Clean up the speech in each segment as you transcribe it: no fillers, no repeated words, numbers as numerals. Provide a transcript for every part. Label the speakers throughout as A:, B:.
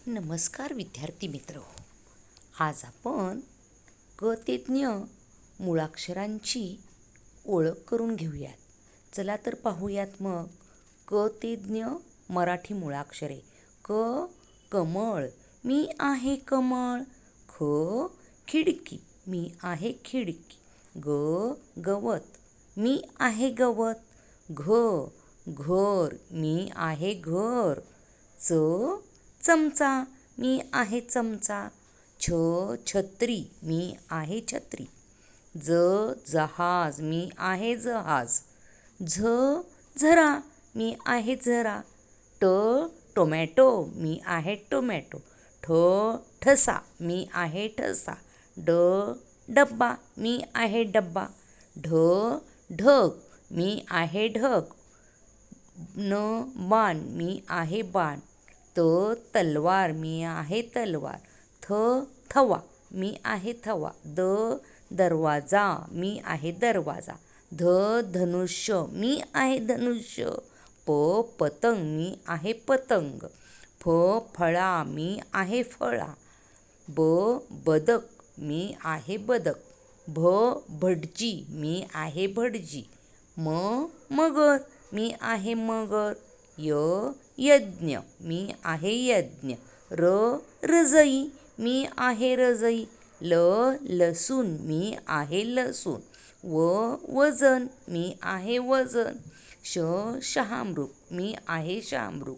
A: नमस्कार विद्यार्थी मित्र. आज आपण क ते ज्ञ मुळाक्षरांची ओळख करून घेऊयात. चला तर पाहूयात मग क ते ज्ञ मराठी मुळाक्षरे. क कमळ, मी आहे कमळ. ख खिडकी, मी आहे खिडकी. ग गवत, मी आहे गवत. घ घर, मी आहे घर. च चमचा, मी आहे चमचा. छ छत्री, मी आहे छत्री. ज जहाज, मी आहे जहाज. झ झरा, मी आहे झरा. ट टोमॅटो, मी आहे टोमॅटो. ठ ठसा, मी आहे ठसा. ड डब्बा, मी आहे डब्बा. ढ ढग, मी आहे ढग. न बाण, मी आहे बाण. त तलवार, मी आहे तलवार. थ थवा, मी आहे थवा. द दरवाजा, मी आहे दरवाजा. ध धनुष्य, मी आहे धनुष्य. प पतंग, मी आहे पतंग. फ फळा, मी आहे फळा. ब बदक, मी आहे बदक. भ भटजी, मी आहे भटजी. म मगर, मी आहे मगर. यज्ञ, मी आहे यज्ञ. रजई, मी आहे रजई. लसूण, मी आहे लसूण. वजन, मी आहे वजन. शहामृग, मी आहे शहामृग.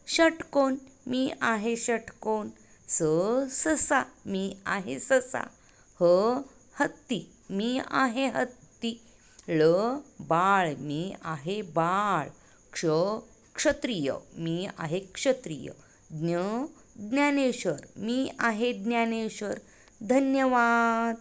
A: षटकोन, मी आहे षटकोन. ससा, मी आहे ससा. हत्ती, मी आहे हत्ती. बाळ, मी आहे बाळ. क्षत्रिय, मी आहे क्षत्रिय. ज्ञानेश्वर, मी आहे ज्ञानेश्वर. धन्यवाद.